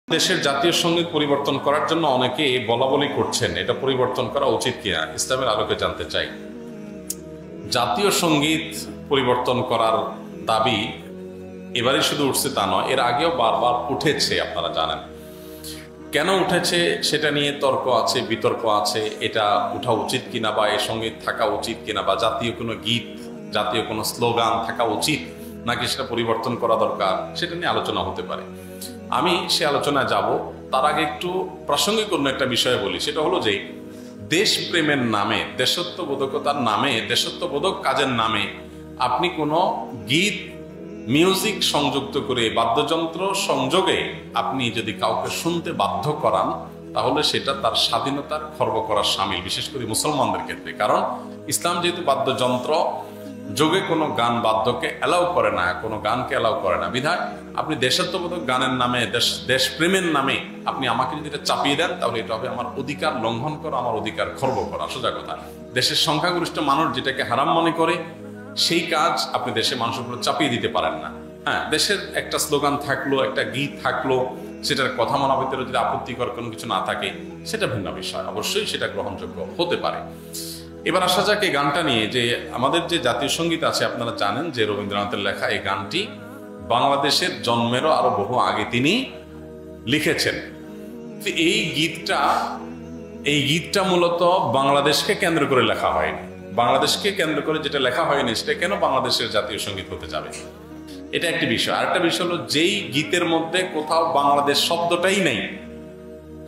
দেশের জাতীয় সঙ্গীত পরিবর্তন করার জন্য অনেকে বলা বলি করছেন, এটা পরিবর্তন করা উচিত কিনা ইসলামের আলোকে জানতে চাই। জাতীয় সঙ্গীত পরিবর্তন করার দাবি এবারে শুধু উঠছে তা নয়, এর আগেও বারবার উঠেছে। আপনারা জানেন কেন উঠেছে সেটা নিয়ে তর্ক আছে, বিতর্ক আছে। এটা উঠা উচিত কিনা বা এর সঙ্গে থাকা উচিত কিনা, বা জাতীয় কোনো গীত, জাতীয় কোনো স্লোগান থাকা উচিত নাকি সেটা পরিবর্তন করা দরকার, সেটা নিয়ে আলোচনা হতে পারে। আমি সে আলোচনায় যাব, তার আগে একটু প্রাসঙ্গিক অন্য একটা বিষয় বলি। সেটা হলো যে দেশপ্রেমের নামে, দেশত্ববোধকতার নামে, দেশত্ববোধক কাজের নামে আপনি কোনো গীত, মিউজিক সংযুক্ত করে, বাদ্যযন্ত্র সংযোগে আপনি যদি কাউকে শুনতে বাধ্য করান, তাহলে সেটা তার স্বাধীনতার খর্ব করার শামিল, বিশেষ করে মুসলমানদের ক্ষেত্রে। কারণ ইসলাম যেহেতু বাদ্যযন্ত্র যোগে কোনো গান বাদ্যকে অ্যালাউ করে না, কোনো গানকে অ্যালাউ করে না, বিধায় আপনি দেশাত্মবোধক গানের নামে, দেশপ্রেমের নামে আপনি আমাকে যদি এটা চাপিয়ে দেন, তাহলে এটা হবে আমার অধিকার লঙ্ঘন করা, আমার অধিকার খর্ব করা। সোজা কথা, দেশের সংখ্যাগরিষ্ঠ মানুষ যেটাকে হারাম মনে করে সেই কাজ আপনি দেশের মানুষের উপর চাপিয়ে দিতে পারেন না। হ্যাঁ, দেশের একটা স্লোগান থাকলো, একটা গীত থাকলো, সেটার কথা মনের ভিতরে যদি আপত্তিকর কোনো কিছু না থাকে, সেটা ভিন্ন বিষয়, অবশ্যই সেটা গ্রহণযোগ্য হতে পারে। এবার আসা যাক এই গানটা নিয়ে, যে আমাদের যে জাতীয় সঙ্গীত আছে, আপনারা জানেন যে রবীন্দ্রনাথের লেখা এই গানটি বাংলাদেশের জন্মেরও আরো বহু আগে তিনি লিখেছেন। এই গীতটা মূলত বাংলাদেশকে কেন্দ্র করে লেখা হয়নি। বাংলাদেশকে কেন্দ্র করে যেটা লেখা হয়নি, সেটা কেন বাংলাদেশের জাতীয় সঙ্গীত হতে যাবে? এটা একটি বিষয়। আরেকটা বিষয় হলো, যেই গীতের মধ্যে কোথাও বাংলাদেশ শব্দটাই নেই,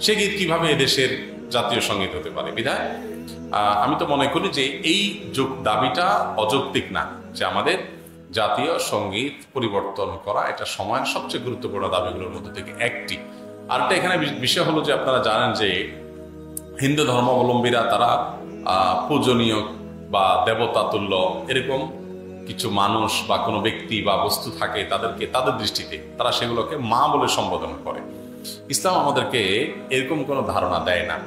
সে গীত কিভাবে এদেশের জাতীয় সঙ্গীত হতে পারে? বিধায় আমি তো মনে করি যে এই দাবিটা অযৌক্তিক না, যে আমাদের জাতীয় সঙ্গীত পরিবর্তন করা এটা সময়ের সবচেয়ে গুরুত্বপূর্ণ দাবিগুলোর মধ্যে থেকে একটি। আরেকটা এখানে বিষয় হলো যে আপনারা জানেন যে হিন্দু ধর্মাবলম্বীরা তারা পূজনীয় বা দেবতা তুল্য এরকম কিছু মানুষ বা কোনো ব্যক্তি বা বস্তু থাকে, তাদেরকে তাদের দৃষ্টিতে তারা সেগুলোকে মা বলে সম্বোধন করে। ইসলাম আমাদেরকে এরকম কোনো ধারণা দেয় না।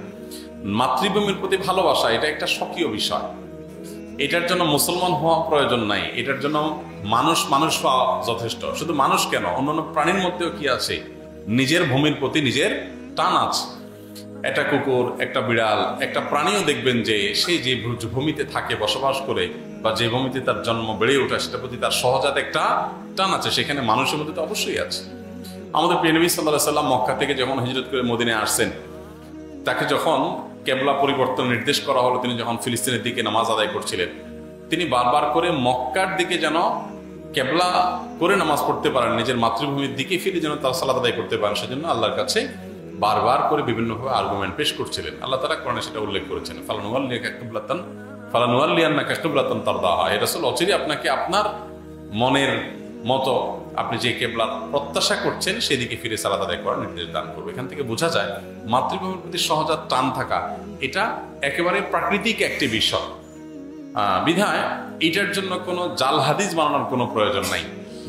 মাতৃভূমির প্রতি ভালোবাসা এটা একটা স্বকীয় বিষয়, এটার জন্য মুসলমান হওয়া প্রয়োজন নাই, এটার জন্য মানুষ হওয়া যথেষ্ট। শুধু মানুষ কেন, অন্যান্য প্রাণীর মধ্যেও কি আছে? নিজের ভূমির প্রতি নিজের টান আছে। একটা কুকুর, একটা বিড়াল, একটা প্রাণীও দেখবেন যে সে যে ভূমিতে থাকে, বসবাস করে, বা যে ভূমিতে তার জন্ম বেড়ে ওঠে, সেটার প্রতি তার সহজাত একটা টান আছে। সেখানে মানুষের মধ্যে তো অবশ্যই আছে। আমাদের প্রিয় নবী সাল্লাল্লাহু আলাইহি ওয়াসাল্লাম মক্কা থেকে যখন হিজরত করে মদিনায় আসছেন, তাকে যখন কেবলা পরিবর্তন নির্দেশ করা হলো, তিনি যখন ফিলিস্তিনের দিকে নামাজ আদায় করছিলেন, তিনি বারবার করে মক্কার দিকে যেন কেবলা করে নামাজ পড়তে পারেন, নিজের মাতৃভূমির দিকে ফিরে যেন তার সালাত আদায় করতে পারেন, সেজন্য আল্লাহর কাছে বারবার করে বিভিন্নভাবে আর্গুমেন্ট পেশ করছিলেন। আল্লাহ তাআলা কোরআনে সেটা উল্লেখ করেছেন, ফালানুওয়াল্লিয়ান্নাকা কিবলাতান তারদাহা। হে রাসূল, অচিরে আপনাকে আপনার মনের মতো আপনি যে কেবলার প্রত্যাশা করছেন সেদিকে ফিরে সালাত আদায় করার নির্দেশ দান করবে। এখান থেকে বোঝা যায় মাতৃভূমির প্রতি সহজাত টান থাকা এটা একেবারে প্রাকৃতিক একটি বিষয়। বিধায় এটার জন্য কোনো জাল হাদিস বানানোর কোনো প্রয়োজন নাই,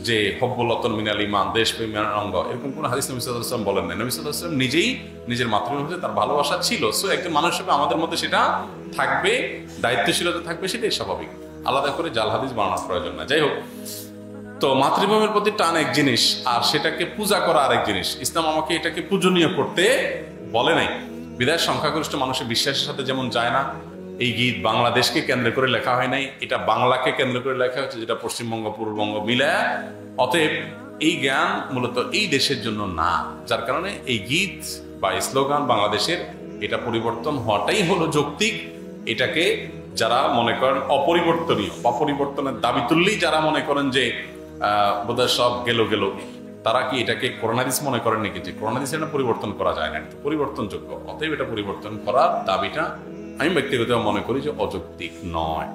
যে হব্বুল্লাতন মিনাল ঈমান, দেশপ্রেমের অঙ্গ, এরকম কোনো হাদিস নবী সাল্লাল্লাহু আলাইহি ওয়াসাল্লাম বলেন নাই। নবী সাল্লাল্লাহু আলাইহি ওয়াসাল্লাম নিজেই নিজের মাতৃভূমিতে তার ভালোবাসা ছিল। সো একজন মানুষ হিসেবে আমাদের মধ্যে সেটা থাকবে, দায়িত্বশীলতা থাকবে, সেটাই স্বাভাবিক। আলাদা করে জাল হাদিস বানানোর প্রয়োজন না। যাই হোক, তো মাতৃভূমির প্রতি টান এক জিনিস, আর সেটাকে পূজা করা আরেক জিনিস। ইসলাম আমাকে এটাকে পূজনীয় করতে বলে নাই। বিদায় সংখ্যাগরিষ্ঠ মানুষের বিশ্বাসের সাথে যেমন যায় না, এই গীত বাংলাদেশকে কেন্দ্র করে লেখা হয় নাই, এটা বাংলাকে কেন্দ্র করে লেখা হচ্ছে, যেটা পশ্চিমবঙ্গ পূর্ববঙ্গ মিলায়। অতএব এই জ্ঞান মূলত এই দেশের জন্য না, যার কারণে এই গীত বা স্লোগান বাংলাদেশের এটা পরিবর্তন হওয়াটাই হলো যৌক্তিক। এটাকে যারা মনে করেন অপরিবর্তনীয় বা পরিবর্তনের দাবি তুললেই যারা মনে করেন যে বোধহয় সব গেল, তারা কি এটাকে কোরআন হাদিস মনে করেন নাকি যে কোরআন হাদিস এটা পরিবর্তন করা যায় না? এটা পরিবর্তনযোগ্য। অতএব এটা পরিবর্তন করার দাবিটা আমি ব্যক্তিগতভাবে মনে করি যে অযৌক্তিক নয়।